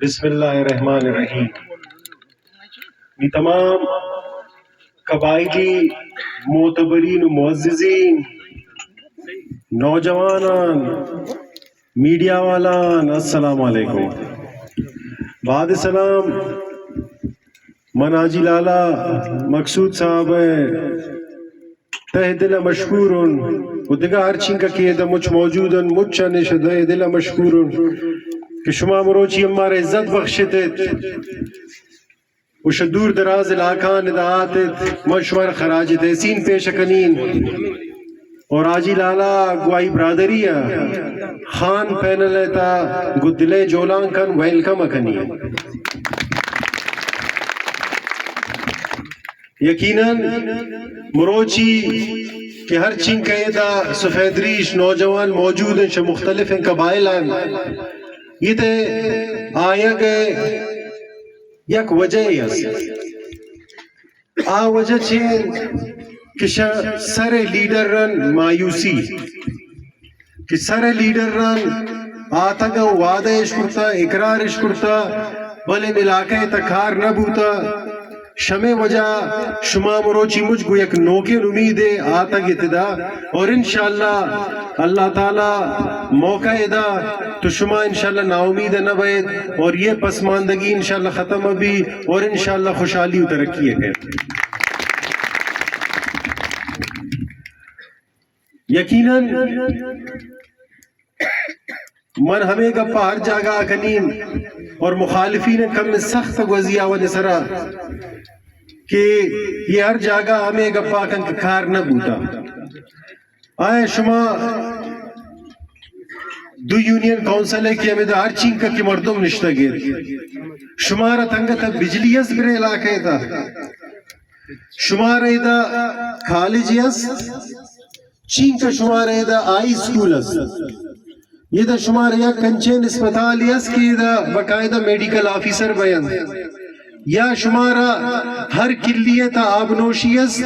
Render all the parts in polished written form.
بسم اللہ الرحمن الرحیم. یہ تمام قبائلی معتبرین و معززین، نوجوانان، میڈیا والان، السلام علیکم. بعد سلام من حاجی لالا مقصود صاحب تہ دل مشکور و دیگه ہرچین کا کہ مجھ موجودن مجھ نشد دل مشکور کہ شما مروچی ہمارے عزت بخشتت وش دور دراز علاقان ادعاتت من شمار خراج تحسین پیش کنین اور آجی لالا گوائی برادری خان پینل تا گدلے جولان کن ویلکم کنین. یقیناً مروچی کہ ہر چین قیدہ سفید ریش نوجوان موجود ہیں مختلف قبائل ہیں. یہ تے آیا گئے یک وجہ ہے آ وجہ چھین کہ سر لیڈر رن مایوسی کہ سر لیڈر رن آتا گا وعدہ اشکرتا اقرار اشکرتا بلے علاقہ تکار نہ بوتا شمع وجہ شما مروچی مجھ کو یک نوکین امید ہے آتا گتدا اور انشاءاللہ اللہ تعالی موقع ادا تو شما انشاءاللہ نا امید نہ بید اور یہ پسماندگی انشاءاللہ ختم ابھی اور انشاءاللہ خوشحالی و ترقی ہے. یقیناً من ہمیں گپا ہر جگہ کنیم اور مخالفین کم سخت گوزیا و نسرا کہ یہ ہر جگہ ہمیں گپا کن کار نہ بوتا. آئے شما دو یونین کونسل ہے کہ ہمیں دا ہر چین کا کی مردم نشتہ گیر شمارا تنگا تا بجلی اس برے علاقے تا شمارا دا کالج اس چین کا شمارا دا آئی سکول اس یہ دا شمارا یا کنچین اسپتال اس کی دا باقاعدہ میڈیکل آفیسر بیان یا شمارا ہر کلیے تا آبنوشی اس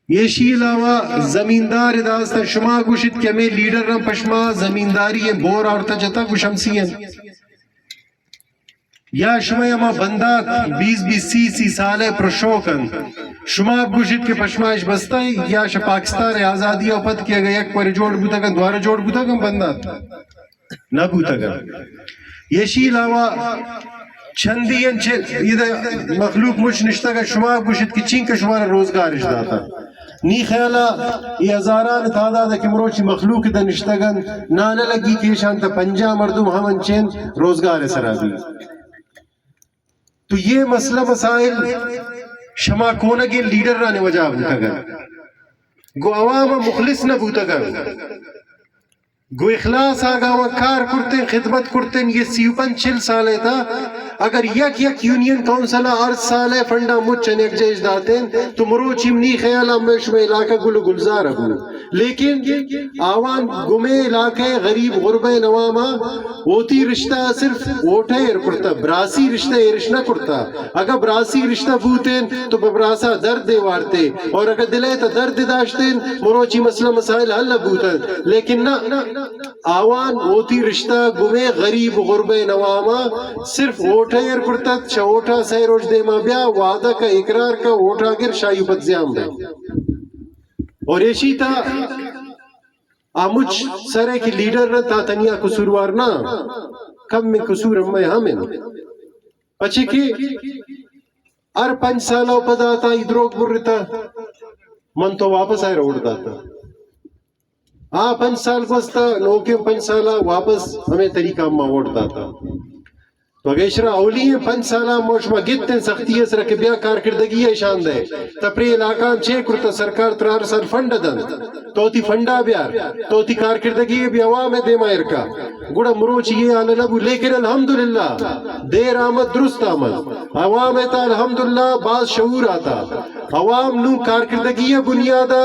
یہ شی علاوہ زمیندار اداستا شما گوشت کہ ہمیں لیڈر رم پشما زمینداری ہیں بور اور تجتا گوشمسی ہیں یا شما یما بندات 20-30 سالے پرشوکن شما گوشت کہ پشماش بستا ہے یا شا پاکستان آزادی اپت کیا گیا ایک پر جوڑ بوتا گن دوارا جوڑ بوتا گن بندات نہ بوتا گن. یہ شی علاوہ چندی یہ مخلوق مجھ نشتا گا شما گوشت کہ چین کا شمارا روزگار اشتا تھا نی خیالا یہ ہزاران تعداد کہ مروچی مخلوق دا نشتگن نانا لگی کیشان تا پنجا مردم ہمن چین روزگار سرابی. تو یہ مسئلہ مسائل شما کونگی لیڈر رانے وجہ بوتا گا گو عوام مخلص نہ بوتا گا گو اخلاص آگا وہ کار کرتے خدمت کرتے یہ 55 سالے تھا اگر یک یونین کونسل 8 سالے فنڈا مچن ایک جیش داتیں تو مروچی منی خیالہ میں علاقہ گل گلزار ہوں لیکن آوان گمے علاقے غریب غربے نواما ہوتی رشتہ صرف ووٹے ایر کرتا براسی رشتہ ایرش نہ کرتا اگر براسی رشتہ بوتیں تو براسا درد دے وارتے اور اگر دلے تا درد داشتیں مروچی مسئلہ مسائل حل بوتیں لیکن نہ آوان ہوتی رشتہ گمے غریب غربے نواما صرف ووٹے ایر کرتا چھوٹا سے روش دے ما بیا وعدہ کا اقرار کا ووٹا گر شایو بدزیام دے اور ایشی تا آموچ سرے کی لیڈر رہتا تنیا قصوروار نا کم میں قصور ہمیں ہمیں اچھے کہ ار 5 سالہ پدا تا ادروک بر رہتا من تو واپس آئے روڑ داتا 5 سال بستا نوکے 5 سالہ واپس ہمیں طریقہ ہم ووٹ داتا تو اگیشرا اولی ہیں 5 سالہ موشما گتن سختی اس رکھ بیا کارکردگی ہے شان دے تپری علاقان چھے کرتا سرکار 3 سال فنڈ دن تو تی فنڈا بیار تو تی کارکردگی بھی عوام دے مائر کا گوڑا مروچ یہ آنے لبو لیکن الحمدللہ دیر آمد درست آمد عوام تا الحمدللہ بعض شعور آتا عوام نو کارکردگی بنیادہ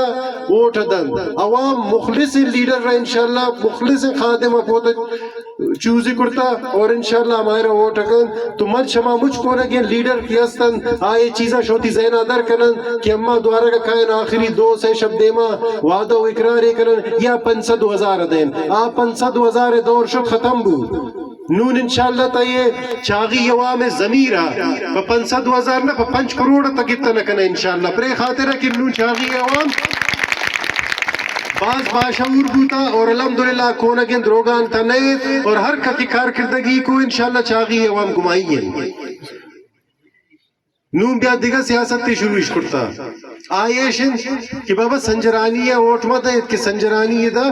ووٹ دن عوام مخلص لیڈر رہا انشاءاللہ مخلص خادم اپوتا چوزی کرتا اور انشاءاللہ ہمارا ووٹ اکن تو من شما مجھ کو لگے لیڈر کی استن آئے چیزا شوتی زینہ در کنن کہ اما دوارا کا کائن آخری 2 سے شب دیما وعدہ و اقرار کنن یا 500,000 دین آپ 500,000 دور شد ختم بو نون انشاءاللہ تا یہ چاغی عوام ضمیرہ پا 500,000 نا پا 5 کروڑ تک اتنا کنا انشاءاللہ پرے خاطر ہے کہ نون چاغی عوام باز باشعور بوتا اور الحمدللہ کونگین دروگان تا نئے اور ہر کتی کارکردگی کو انشاءاللہ چاغی عوام گمائی ہے نون بیا دیگا سیاست تی شروع کرتا آئیشن کہ بابا سنجرانی ہے ووٹ مدہ کہ سنجرانی ہے دا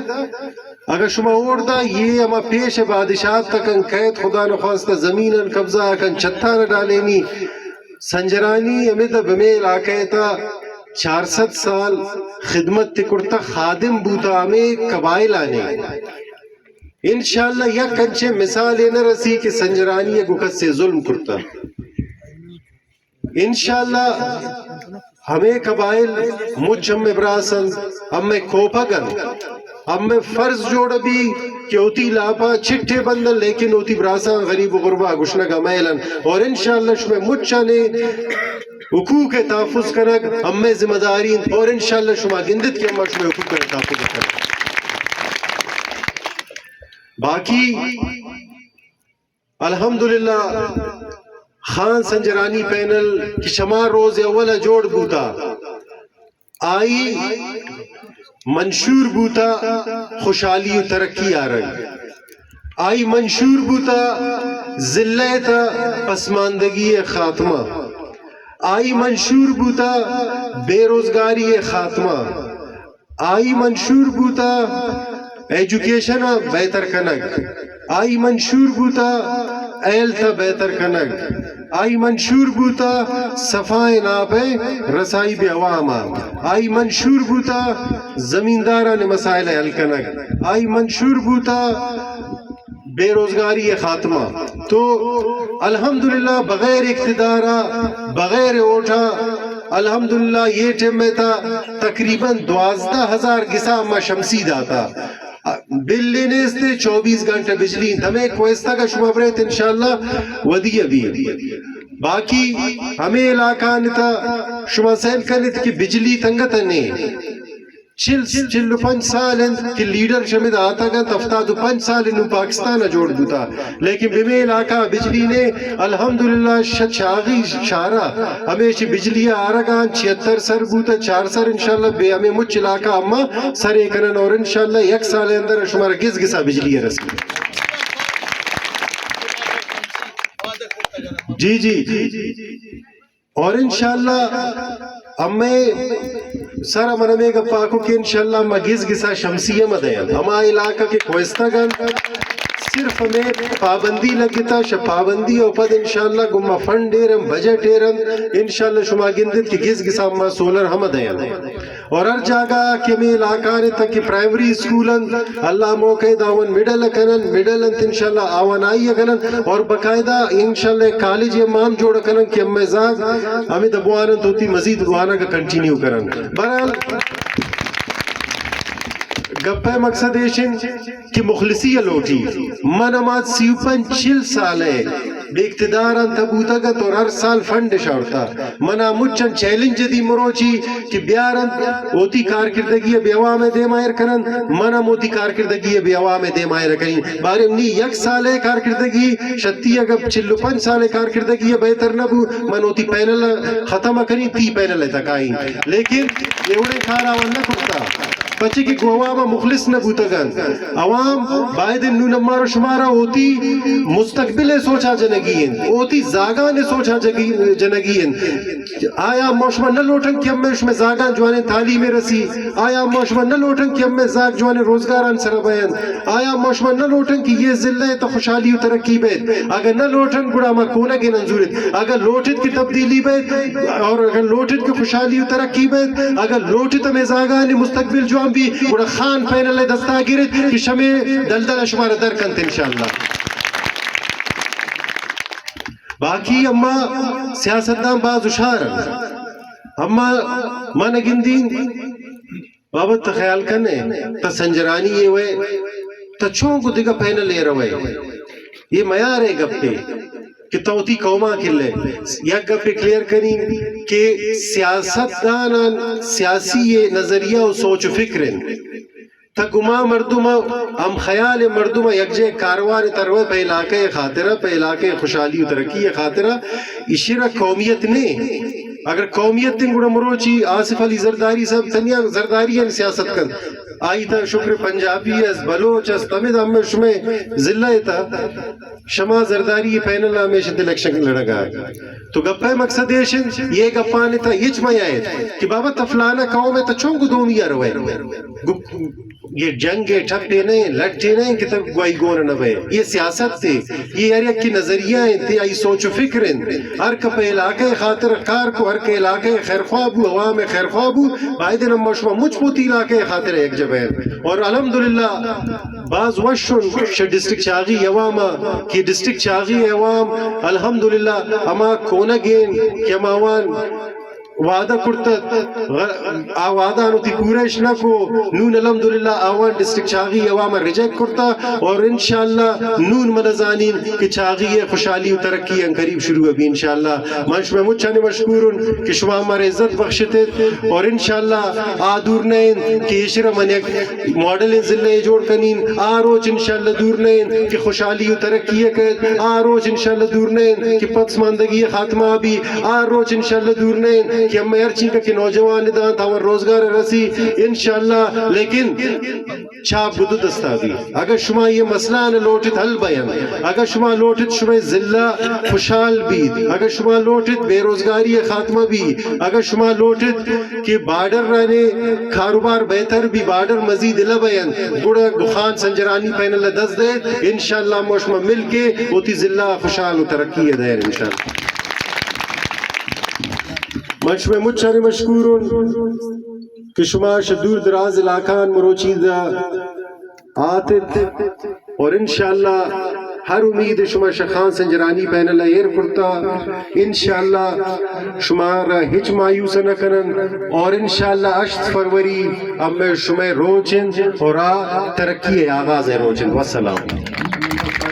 اگر شما ووٹ دا یہ اما پیش بادشاہت تکن قید خدا نخواستہ زمین قبضہ اکن چھتا نہ ڈالینی سنجرانی ہمیں دا بمیں علاقہ تا 400 سال خدمت تی کرتا خادم بوتا ہمیں قبائل آنے انشاءاللہ یک کنچے مثال نہ رسی کہ سنجرانی گکت سے ظلم کرتا انشاءاللہ ہمیں قبائل مجھ ہم براسن ہمیں کوپا گن ہمیں فرض جوڑ بھی کہ ہوتی لاپا چھٹے بندن لیکن ہوتی براسن غریب و غربہ گشنگا میلن اور انشاءاللہ شمیں مجھ نے حقوق تحفظ کرگ ہمیں ذمہ دارین اور انشاءاللہ شما گندت کی ہمیں شمیں حقوق تحفظ کرگ باقی الحمدللہ خان سنجرانی پینل کی شما روز اولا جوڑ بوتا آئی منشور بوتا خوشحالی و ترقی آرگ آئی منشور بوتا ذلت پسماندگی خاتمہ آئی منشور بوتا بے روزگاری خاتمہ آئی منشور بوتا ایجوکیشن بہتر کنگ آئی منشور بوتا ایلتا بہتر کنگ آئی منشور بوتا صفائے ناپے رسائی بے عواما آئی منشور بوتا زمینداران مسائل حل کنگ آئی منشور بوتا بے روزگاری خاتمہ تو الحمدللہ بغیر اقتدارہ بغیر اوٹھا الحمدللہ یہ ٹیم میں تھا تقریباً 12,000 گسا اما شمسی داتا بل لینے سے 24 گھنٹے بجلی ہمیں کوئستہ کا شما بریت انشاءاللہ ودی ابھی باقی ہمیں علاقہ نتا شما سین کنت کی بجلی تنگت نہیں 45 سال کہ لیڈر شمید آتا گا تفتاد 5 سال انہوں پاکستان جوڑ دوتا لیکن بمیں علاقہ بجلی نے الحمدللہ شاغی شارہ ہمیشہ بجلی آرگان 76 سر بوتا 4 سر انشاءاللہ بے ہمیں مجھ علاقہ اما سر ایکنن اور انشاءاللہ 1 سال اندر شمارا گز گسا بجلی رسمی جی اور انشاءاللہ ہمیں سر امنامے کا پاکو کہ انشاءاللہ ہم گز گسا شمسیہ مدین ہما علاقہ کے کوئستہ گن صرف ہمیں پابندی لگتا پابندی اوپد انشاءاللہ گمہ فنڈ دیرم بجٹ دیرم انشاءاللہ شما گندت کی گز گسا ہما سولر ہم دین اور ہر جاگہ کہ ہمیں علاقہ نے تک پرائمری اسکولن اللہ موقع داون میڈل کنن میڈل انت انشاءاللہ آوان آئی کنن اور بقاعدہ انشاءاللہ کالج امام جوڑ کنن کہ ہمیں زاگ ہمیں دبوانن توتی مزید دبوانا کا کنٹینیو کرن برحال گپے مقصد ایشن کہ مخلصی لوٹی من اماد 45 سال ہے بے اقتدار انتا بوتا گا تو ہر سال فنڈ شاورتا منا مچن چیلنج دی مروچی کہ بیارن ہوتی کارکردگی بے عوام دے مائر کنن منا موتی کارکردگی بے عوام دے مائر کنن بارے منی 1 سال کارکردگی شتی اگر 45 سال کارکردگی بہتر نبو من ہوتی پینل ختم کریں 30 پینل تک آئیں لیکن یہ اڑے کھارا ونہ کتا بچے کی عوام مخلص نہ بوتا گن عوام باید انہوں نمارا شمارا ہوتی مستقبل سوچا جنگین ہوتی زاگان سوچا جنگین آیا موشمہ نہ لوٹن کی ہمیں اس میں زاگان جوانے تعلیم رسی آیا موشمہ نہ لوٹن کی ہمیں زاگ جوانے روزگاران سر بیان آیا موشمہ نہ لوٹن کی یہ ذلہ تو خوشحالی و ترقی بیت اگر نہ لوٹن گڑا ما کونا کے ننظورت اگر لوٹت کی تبدیلی بیت اور اگر لوٹت کی خوشحالی و ترقی بیت اگر لوٹت ہمیں زاگان مستقبل جو بھی بڑا خان پینل دستا گرد کہ شمیں دلدل شمار در کنت انشاءاللہ باقی اما سیاستدان باز اشار اما من گندین بابت خیال کرنے تا سنجرانی یہ ہوئے تا چون کو دیگا پہنا لے روئے یہ میار ہے گپے کہ توتی قوما کھلے یا گپے کلیر کریں کہ سیاست دانا سیاسی یہ نظریہ و سوچ و فکرن تا گما مردم ہم خیال مردم یک جے کاروان تروے پہ علاقے خاطرہ پہ علاقے خوشحالی و ترقی خاطرہ اشیرہ قومیت نے اگر قومیت تن گوڑا مروچی آصف علی زرداری صاحب تنیا زرداری ہیں سیاست کن آئی تا شکر پنجابی اس بلوچ اس تمید ہمیں شمیں ذلہ تا شما زرداری پینل ہمیشہ الیکشن لڑا گا تو گپے مقصد یہ گپانے تا یہ چمائی آئے کہ بابا تفلانا قوم ہے تا چونکو دومی یا روئے یہ جنگے ٹھپے نہیں لٹے نہیں کہ تب گوائی گونا نہ بے یہ سیاست تھی یہ ہر ایک کی نظریہ ہیں تھی آئی سوچ و فکر ہیں ہر کپ علاقے خاطر کار کو ہر کے علاقے خیرخوابو عوام خیرخوابو باید نمبر شما مجھ پوتی علاقے خاطر ایک جب ہے اور الحمدللہ بعض وشن ڈسٹرکٹ چاغی عواما کی ڈسٹرکٹ چاغی عوام الحمدللہ اما کونگین کہ اماوان وعدہ کرتا وعدہ انہوں تی پورش نہ کو نون الحمدللہ آوان ڈسٹرکٹ چاغی عواما ریجیکٹ کرتا اور انشاءاللہ نون منزانین کہ چاغی خوشحالی و ترقی ان قریب شروع ہے بھی انشاءاللہ منش میں مجھانے مشکورن کہ شما ہمارے عزت بخشتے اور انشاءاللہ آدور نین کہ اشرہ من ایک ماڈل ذلہ جوڑ کنین آروچ انشاءاللہ دور نین کہ خوشحالی و ترقی ہے آروچ انشاءاللہ دور نین کہ پسماندگی خاتمہ بھی آروچ انشاءاللہ دور نین کہ ہم میں ارچی کہ نوجوان دان تھا روزگار رسی انشاءاللہ لیکن چھاپ بدو دستا بھی اگر شما یہ مسئلہ نہ لوٹت حل بیان اگر شما لوٹت شما ذلہ خوشحال بھی اگر شما لوٹت بے روزگاری خاتمہ بھی اگر شما لوٹت کہ بارڈر رہنے کاروبار بہتر بھی بارڈر مزید لہ بیان گوڑا گخان سنجرانی پہن اللہ دست دے انشاءاللہ موشما مل کے ہوتی ذلہ خوشحال و ترقی دیر انشاءاللہ منش میں مجھے مشکورون کہ شما شدور دراز علاقان مروچی دا آتت اور انشاءاللہ ہر امید شما شخان سنجرانی پہن اللہ ایر کرتا انشاءاللہ شما را ہچ مایوس نہ کرن اور انشاءاللہ 8 فروری اب میں شما روچن اور ترقی آغاز ہے روچن والسلام